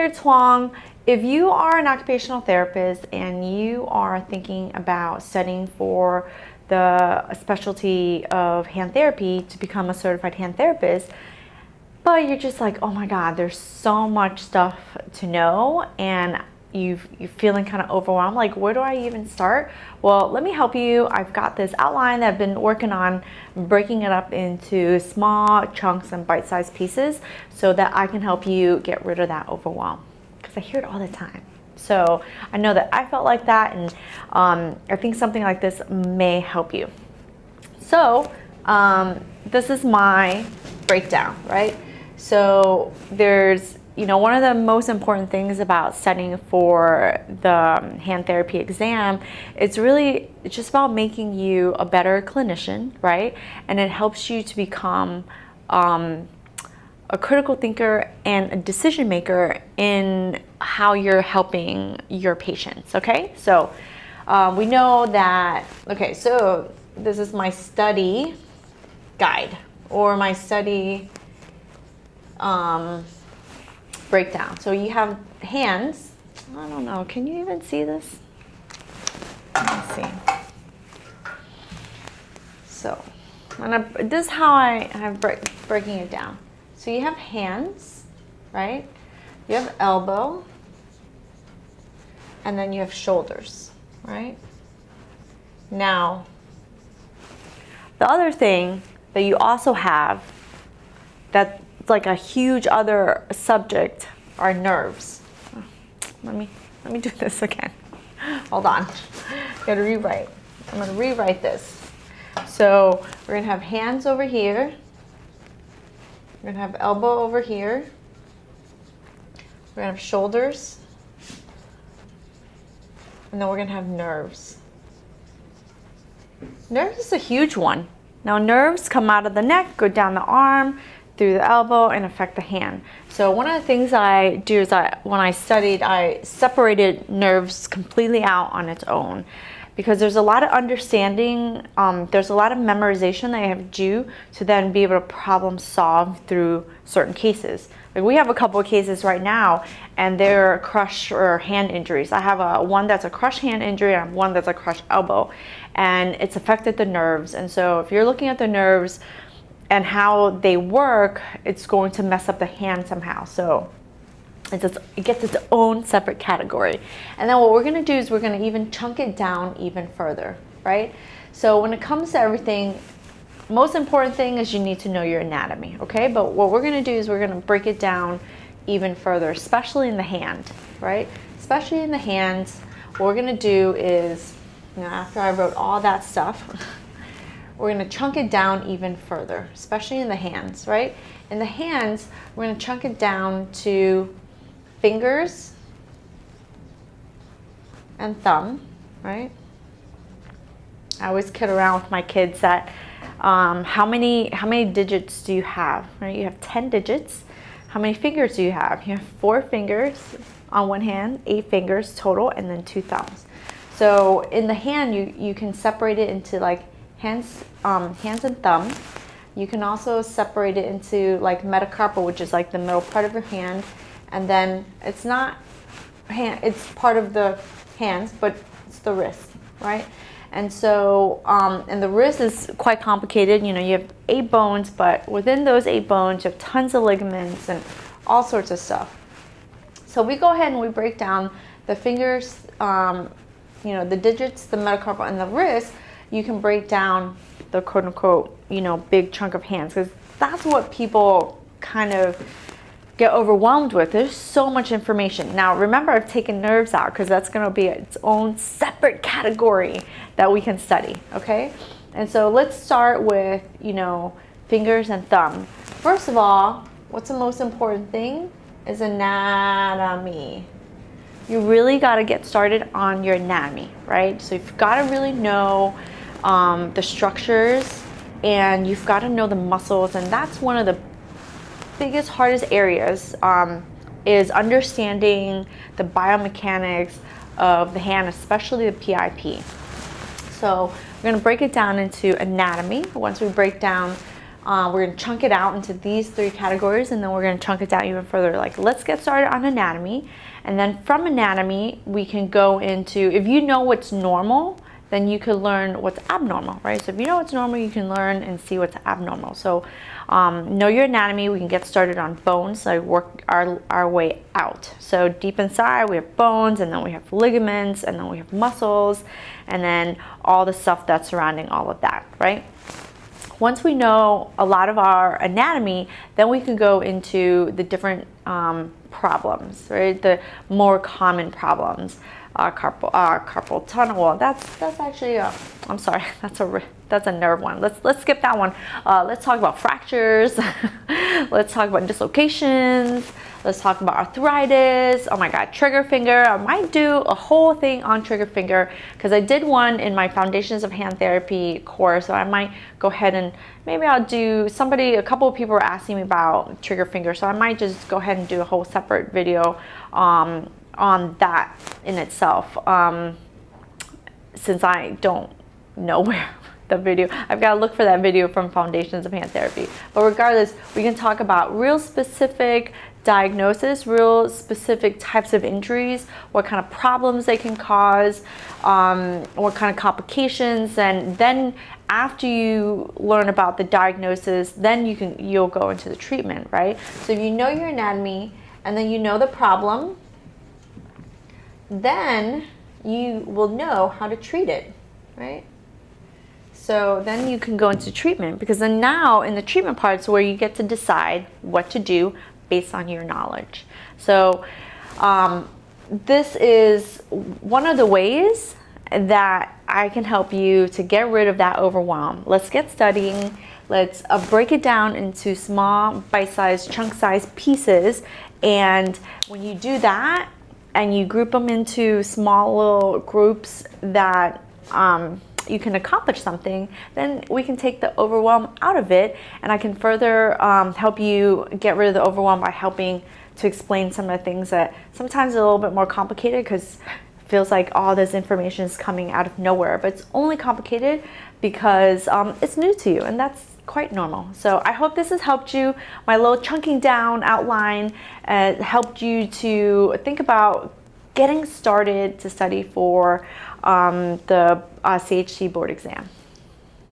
there, it's Hoang. If you are an occupational therapist and you are thinking about studying for the specialty of hand therapy to become a certified hand therapist, but you're just like, oh my God, there's so much stuff to know, and you're feeling kind of overwhelmed, like where do I even start? Well, let me help you. I've got this outline that I've been working on, breaking it up into small chunks and bite-sized pieces so that I can help you get rid of that overwhelm, because I hear it all the time. So I know that I felt like that, and I think something like this may help you. So this is my breakdown, right? So there's, one of the most important things about studying for the hand therapy exam, it's just about making you a better clinician, right? And it helps you to become a critical thinker and a decision maker in how you're helping your patients, okay? So we know that, okay, so this is my study guide or my study breakdown. So you have hands. I don't know, can you even see this? Let's see. So this is how I'm breaking it down. So you have hands, right? You have elbow, and then you have shoulders, right? Now, the other thing that you also have that's like a huge other subject are nerves. Oh, let me do this again. Hold on. Gotta rewrite. I'm gonna rewrite this. So we're gonna have hands over here. We're gonna have elbow over here. We're gonna have shoulders. And then we're gonna have nerves. Nerves is a huge one. Now nerves come out of the neck, go down the arm, through the elbow, and affect the hand. So one of the things I do is when I studied, I separated nerves completely out on its own, because there's a lot of understanding, there's a lot of memorization that I have to do to then be able to problem solve through certain cases. Like we have a couple of cases right now, and they're crushed or hand injuries. I have one that's a crushed hand injury, and I have one that's a crushed elbow, and it's affected the nerves. And so if you're looking at the nerves and how they work, it's going to mess up the hand somehow. So it gets its own separate category. And then what we're gonna do is we're gonna even chunk it down even further, right? So when it comes to everything, most important thing is you need to know your anatomy, okay? But what we're gonna do is we're gonna break it down even further, especially in the hand, right? Especially in the hands, what we're gonna do is, after I wrote all that stuff, we're gonna chunk it down even further, especially in the hands, right? In the hands, we're gonna chunk it down to fingers and thumb, right? I always kid around with my kids that how many digits do you have, right? You have 10 digits. How many fingers do you have? You have 4 fingers on one hand, 8 fingers total, and then 2 thumbs. So in the hand, you can separate it into like hands and thumb. You can also separate it into like metacarpal, which is like the middle part of your hand, and then it's not hand, it's part of the hands, but it's the wrist, right? And so and the wrist is quite complicated. You have 8 bones, but within those 8 bones you have tons of ligaments and all sorts of stuff. So we go ahead and we break down the fingers, the digits, the metacarpal, and the wrist. You can break down the quote unquote, big chunk of hands, because that's what people kind of get overwhelmed with. There's so much information. Now remember, I've taken nerves out because that's going to be its own separate category that we can study, okay? And so let's start with, fingers and thumb. First of all, what's the most important thing is anatomy. You really got to get started on your anatomy, right? So you've got to really know the structures, and you've got to know the muscles, and that's one of the biggest, hardest areas, is understanding the biomechanics of the hand, especially the PIP. So we're going to break it down into anatomy. Once we break down We're going to chunk it out into these 3 categories, and then we're going to chunk it down even further. Like, let's get started on anatomy. And then from anatomy, we can go into, if you know what's normal, then you could learn what's abnormal, right? So if you know what's normal, you can learn and see what's abnormal. So know your anatomy. We can get started on bones, so work our way out. So deep inside, we have bones, and then we have ligaments, and then we have muscles, and then all the stuff that's surrounding all of that, right? Once we know a lot of our anatomy, then we can go into the different problems, right? The more common problems. Carpal tunnel. Well, that's actually I'm sorry, that's a nerve one. Let's skip that one. Let's talk about fractures. Let's talk about dislocations. Let's talk about arthritis. Oh my God, trigger finger. I might do a whole thing on trigger finger because I did one in my Foundations of Hand Therapy course. So I might go ahead and maybe I'll do a couple of people were asking me about trigger finger. So I might just go ahead and do a whole separate video on that in itself, since I don't know where the video, I've got to look for that video from Foundations of Hand Therapy. But regardless, we can talk about real specific diagnosis, real specific types of injuries, what kind of problems they can cause, what kind of complications, and then after you learn about the diagnosis, then you'll go into the treatment, right? So if you know your anatomy and then you know the problem, then you will know how to treat it, right? So then you can go into treatment, because then now in the treatment parts where you get to decide what to do based on your knowledge. So this is one of the ways that I can help you to get rid of that overwhelm. Let's get studying. Let's break it down into small, bite-sized, chunk-sized pieces. And when you do that, and you group them into small little groups that you can accomplish something, then we can take the overwhelm out of it, and I can further help you get rid of the overwhelm by helping to explain some of the things that sometimes are a little bit more complicated, because it feels like all this information is coming out of nowhere, but it's only complicated because it's new to you, and that's quite normal. So I hope this has helped you. My little chunking down outline helped you to think about getting started to study for the CHT board exam.